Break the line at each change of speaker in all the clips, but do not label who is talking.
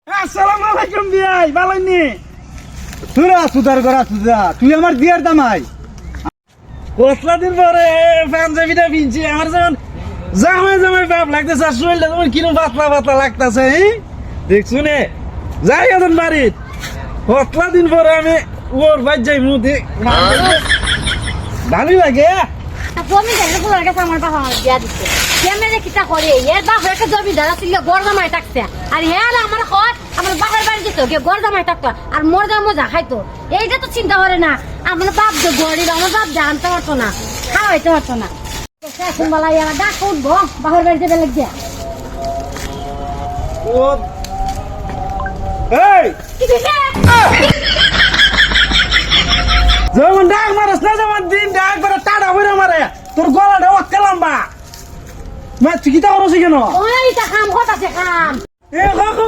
আসসালামু আলাইকুম বিয়াই ভালোনি তুরা সুদার করা সুদা তুই আমার বিয়ার দামাই কতলা দিন পরে পাঞ্জাবিটা পিনছি আমার যেমন জামাই জামাই বাপ লাগতেছে আর শরীরটা তোমার কিরম পাতলা পাতলা লাগতেছে দেখছো নে যাই এখন বাড়ির কতলা দিন পরে আমি ওর বাড়ি যাই মুদি ভালোই লাগে
জমি জায়গা গুলোর কাছে আমার বাবা আমার বিয়া দিচ্ছে কেমনে কিটা করে এর বাপ একটা জমি দাদা ছিল গরদামাই থাকছে আর হ্যাঁ আমার হয় আমার বাবার বাড়ি যেত গিয়ে গরদামাই থাকতো আর মরদা মজা খাইতো এইটা তো চিন্তা করে না আমার বাপ যে গরিব আমার বাপ জানতে পারতো না খাওয়াইতে পারতো না এখন বলা ইয়ারা ডাক উঠবো বাবার বাড়ি যেতে লেগে
ও এই
কি দিছে
যেমন ডাক মারস না যেমন দিন ডাক করে টাড়া হইরে মারে তোর গলাটা অক্কা লম্বা মা চিকিতা করছিস কেন
ওইটা কাম হতাছে কাম
এ কাকু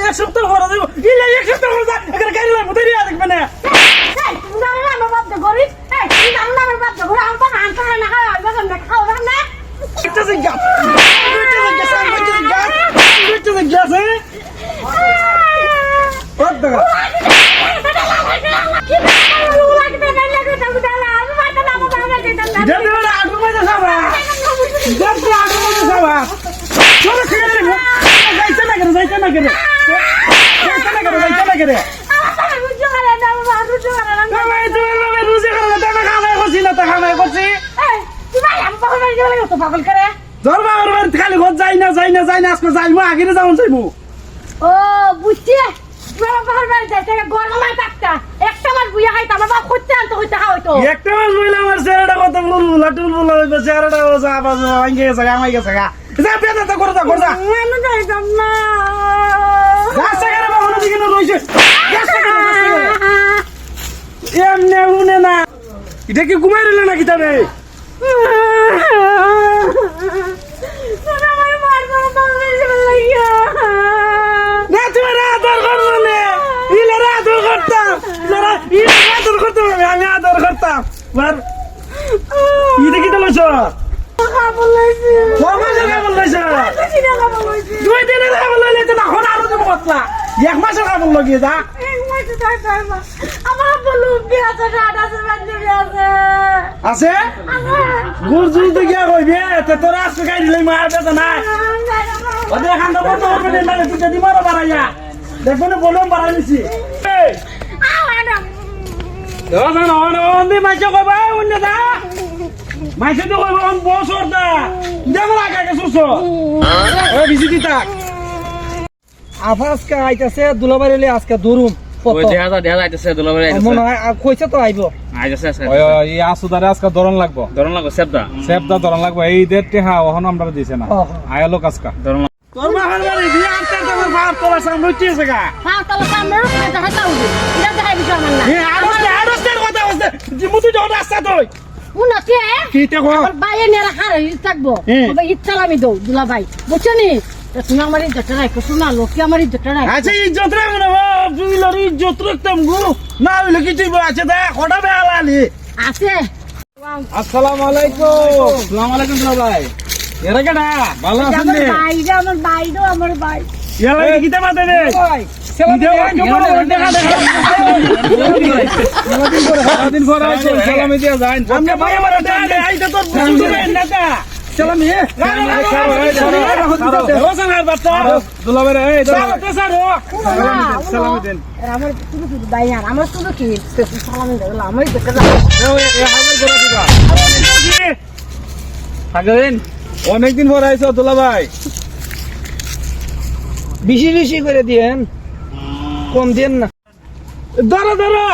এক সপ্তাহ করে দেব ইলে এক সপ্তাহ করে যা এখানে গাড়ি লাগবে দেরি দেখবে না
তুমি জানো না আমার বাপ যে গরিব তুমি জানো না আমার বাপ যে গরিব আমার বাপ আনতে না খাওয়া না খাওয়া না
এটা যে গাছ এটা যে গাছ কত টাকা দেবে না আটু মাঝে যাবা দেবে আটু মাঝে যাবা চলো খেয়ে যাইতে না করে যাইতে না করে রুজি করে টাকা কামাই করছি না টাকা কামাই করছি তোর বাবার বাড়িতে খালি ঘর যাই না আজকে যাইবো আগে যাবো যাইবো
ও বুঝছি বাবার বাড়ি যাইতে গরমাই থাকতা একটা মাস বুইয়া খাইতা আমার বাপ করতে আনতে হইতে খাওয়াইতো
একটা মাস বইলে আমার চেহারাটা কত বুলবুলা টুলবুলা হইবে চেহারাটা যা বাজু আঙ্গে গেছে আমাই গেছে যা বেদা তো করে যা
আমি যাইতাম না
রাস্তা কেন বাহন দিকে না রইছে এমনে উনে না এটা কি ঘুমাই রইল নাকি তবে না তুমি আদর করবো না ইলারা আদর করতাম আমি আদর করতাম এটা কি তোমার দুই দিনের খাবার লইলে তো না হন আরো তুমি কতলা এক মাসের খাবার লাগিয়ে যা
আমার বলু বিয়াছে
আছে গুড় জুল তো গিয়া কইবে তে তোরা আজকে খাই দিলে মার বেতা না ওদের এখান তো বন্ধ করবে না তুই যদি মারো বাড়াইয়া দেখবো না বললাম বাড়াই নিছি মাইছে কইবা অন্য দা মাইছে তো কইবা অন বছর দা দেখো লাগা কে সুসো ও বিজিতি তা আফাসকা আইতাছে দুলাবাড়িলে আজকে দরুম
ওই দেখা যাইতেছে দুলাবাড়ি আইতাছে
মনে হয় কইছে তো আইবো
আইতাছে
ওই এই আসুদারে আজকে দরন লাগবো সেবদা দরন লাগবো এই দেড়টি হা ওখানে আমরা দিছে না আয়ালো কাজকা
ধরুন
তোর বাবার বাড়ি দিয়ে আনতে তোমার বাপ তোলা সামনে উঠেছে গা
হ্যাঁ তাহলে সামনে রুখে দেখাইতে হবে এটা দেখাই বিষয় আমার না
এ আড়স্তের কথা হচ্ছে যে মুতু যখন রাস্তা তুই
উন্নতি
কি তে কো
আমার বাইরে নেরা খারে থাকবো
হুম।
তবে ইচ্ছা আমি দৌ দুলা ভাই বুঝছো নি তা তুমি আমার ইজ্জতটা রাখো শোনা লোকে আমার ইজ্জতটা রাখো
আচ্ছা ইজ্জত রে মনে দুই লরি ইজ্জত রাখতাম গো না হইলে কি তুই আছে দা কটা বেলালি
আছে
আসসালামু আলাইকুম আসসালামু আলাইকুম ভাই এরা কেডা ভালো আছেন
আমার
রে
বাইরে আমার বাইরে আমার ভাই
এলা কিতে মাতে রে
দিন পর আইছো সালামি দিয়া যাইন
আমরা ভাই আমার দে আইতে তোর বুঝবে না কা সালামি
দুলাবাড়ি এই
সালামি দেন
আমার শুধু শুধু ভাই আর আমার শুধু কি সালামি দাও আমার ইজ্জতটা
থাকেন অনেকদিন পর আইছো দুলাভাই
বেশি বেশি করে দিয়েন কম দেন না ধরো ধরো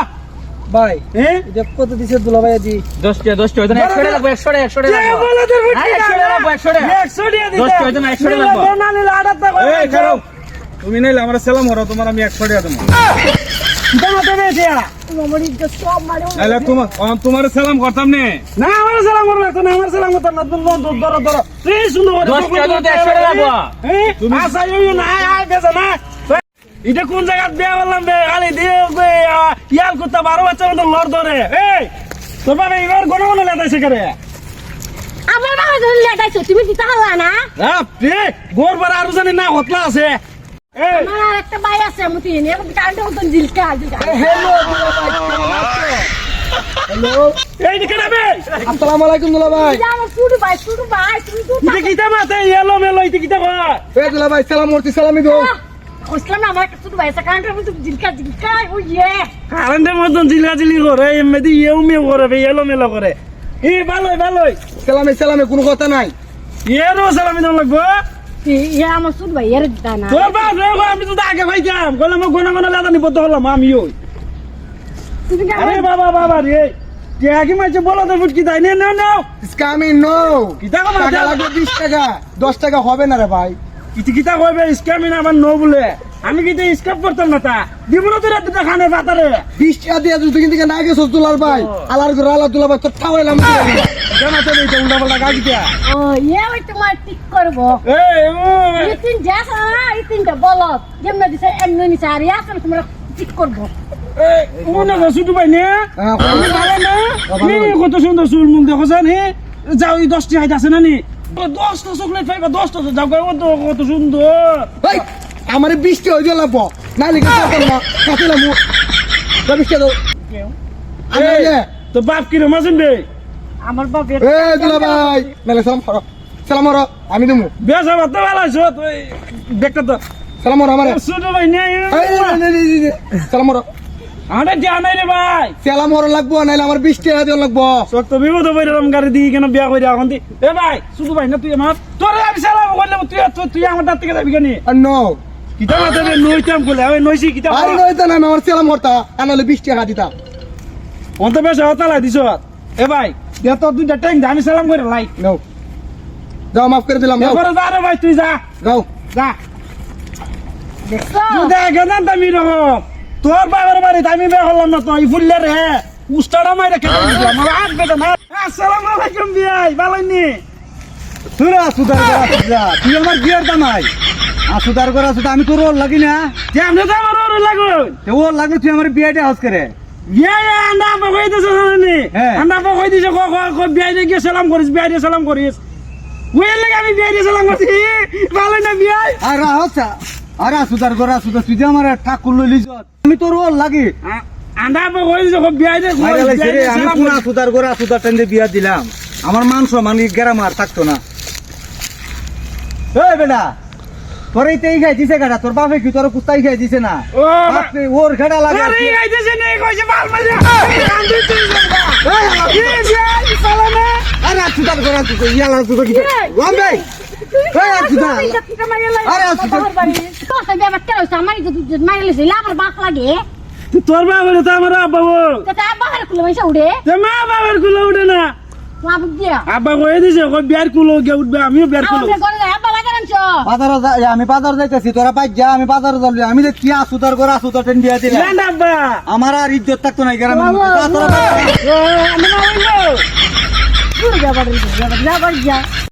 ভাই হ্যাঁ এটা কত দিছে দুলাভাই দি
10 টাকা 100 টাকা লাগবে 100 টাকা 100 টাকা
কে বলে তোর
হ্যাঁ, 100 টাকা লাগবে, 100 টাকা।
100 টাকা দিতে
10 টাকা হইতো না, 100 টাকা লাগবে।
না নিলে 8 টাকা
এই খারাপ তুমি নাইলে আমরা সেলাম হরো তোমার আমি 100 টাকা দেবো
দাও দেবে দিয়া
আমার ইজ্জত সব মারে
নাইলে তোমার সেলাম করতাম নে
না আমার সালাম করবে তো না আমার সালাম করতে না তুমি বন্ধ ধরো ধরো এই সুন্দর
10 টাকা দিতে 100 টাকা লাগবে
হ্যাঁ তুমি আসা ইউ না আয় বেজা না এটা কোন জায়গা বিয়া বললাম বে খালি দিয়ে ইয়াল করতে 12 বাচ্চা মতো লড় ধরে এই তোর বাবা এবার গণ গণ লেটাইছে করে
আমার বাবা ধরে লেটাইছো তুমি দিতে পারলা না
গোর বার আরো জানি না হতলা আছে এই
আমার আর একটা ভাই আছে মতিন এবং কান্ডে মতন জিলকা
হ্যালো ভাই, হ্যালো
এই দিকে নাবে
আসসালামু আলাইকুম দুলা ভাই।
আমার ছোট ভাই তুমি তো
এটা কিটা মাথা এলো মেলো এটা কিটা কয়
এ দুলা ভাই সালাম করতে সালামি দো।
কইছিলাম না আমার একটা ছোট ভাই আছে কান্ডে মতন জিলকা ও ইয়ে
কারেন্টের মতন জিলাজিলি করে এমনি ইয়েও মেও করে এলো মেলো করে এই ভালোই
সালামে কোনো কথা নাই।
এরও সালামি দাম লাগবো
ইয়ে আমার ছোট ভাই এর দিতা না
তোর বাপ রে গো, আমি তো আগে ভাইতাম কইলাম গোনা গোনা লাদা নিবদ্ধ হলাম আমিও
তুমি কি
আরে বাবা রে কে মাইছে বলো তো ফুটকি তাই নে নাও
স্কামি নো।
কিটা কো
টাকা লাগবে 20 টাকা, 10 টাকা হবে না রে ভাই।
কিটা কইবে স্ক্যামিং আমার নো বলে আমি কিটা স্ক্যাপ করতাম না তা দিব না তোরা দুটা খানে পাতারে
20 টাকা দিয়ে তুই কিন্তু না গেছস দুলাল ভাই। আলার ঘর আলা দুলা ভাই তো ঠাওয়াইলাম।
জানা তো এই উল্টা পাল্টা গাছ দিয়া
ও ইয়ে ওই তোমার ঠিক করবো
এই ও
এই তিন যাস না এই তিনটা বলত যেমন দিছে এমনি নিছে আর ইয়া আছে তোমরা ঠিক করবো
এই মনে করছ তুই ভাই নে
হ্যাঁ,
আমি ভালো না
ভালো।
নি কত সুন্দর চুল মুখ দেখো জান হে যাও এই 10টি হাইট আছে না নি 10টা চকলেট পাইবা 10টা যাও কত সুন্দর
ভাই আমারে 20 টাকা হইছে লাগবো। না লিখে করব না। কাটিলাম। 20 টাকা দাও।
এই, তো বাপ কি রে মাসুন বে
আমার বাপের
এ দুলা ভাই মেলে সালাম করো। সালাম করো আমি দেবো।
বেশ আমার তো ভালো আছো তুই দেখতে তো
সালাম করো আমারে।
ছোট ভাই নে
এই, সালাম করো।
আরে দিয়া নাই রে ভাই
সালাম করো লাগবো নাইলে আমার 20 টাকা দিও লাগবো।
সব তো বিপদ হইরাম গাড়ি দিয়ে কেন বিয়া কইরা এখন দি এ ভাই ছোট ভাই না তুই আমার তোরে আমি সালাম করলাম তুই আমার দাঁত থেকে যাবি কেন
আর নো
কিতা মাথা রে নইতাম কইলে ওই নইছি কিতা
আর নইতা না আমার সালাম করতা আনালে 20 টাকা দিতা।
অন্ত বেশ হতালা দিছ এ ভাই দে তো দুইটা ট্যাঙ্ক দে, আমি সালাম করে লাই
নাও যাও মাফ করে দিলাম। নাও
এরপরে যা রে ভাই তুই যা
যাও।
যা
দেখছো
তুই দেখ না দামি রকম তোর বাবার বাড়িতে আমি বিয়া হলাম না তো এই ফুললে রে উস্তাটা মাইরা কেটে দিলাম আমার হাত বেটা না আসসালামু আলাইকুম বিয়াই ভালোনি
তুই সুদার করা সুদা তুই আমার বিয়ার দামাই সুদার করা সুদা আমি তোর ওর লাগি না
কেমনে তো আমার ওর লাগুন
তে ওর লাগলে তুই আমার বিয়াটা হাউস করে
ইয়া আন্ডা আপা কই দিছ জানি
হ্যাঁ।
আন্ডা আপা কই দিছ কো বিয়াই দিয়ে সালাম করিস বিয়াই দিয়ে সালাম করিস ওই লাগে আমি বিয়াই দিয়ে সালাম করছি ভালো না বিয়াই
আর হচ্ছা আর সুদার করা সুদা তুই যে আমার ঠাকুর লইলিস আমি তোর ওর লাগি
আন্ডা আপা কই দিছ বিয়াই দিয়ে
আমি পুরা সুদার করা সুদার টেন্ডে বিয়া দিলাম আমার মান সম্মান গেরাম আর থাকতো না এই বেটা তোর এই তেই খাই দিছে গাড়া তোর বাপে কি তোর কুস্তাই খাই দিছে না
ও
বাপরে ওর ঘাড়া লাগা
আরে আইতেছে নেই কইছে বাল মারিয়া আন্ডি তুই বিয়াই সালাম
আর সুদার করা তুই ইয়ালা সুদা কি ওয়ান ভাই এই সুদা আরে সুদা
আমার বাপ লাগে
তোর বাবার তো আমার আব্বা বল
বাবার খুলে পয়সা উঠে
তে মা বাবার কুলো উঠে না
বাবু দিয়া
আব্বা কই দিছে কই বিয়ার কুলো গে উঠবে আমিও বিয়ার কুলো
আমার ঘরে যায় বাবা জানছো
আমি বাজার যাইতেছি তোরা পাই যা আমি বাজার যাবি আমি যে কি সুদার করা সুদার টেন বিয়া দিলাম
না আব্বা
আমার আর ইজ্জত থাকতো না গ্রামের মধ্যে যা তোরা পাই যা।
আমি না হইলো
যাবার যা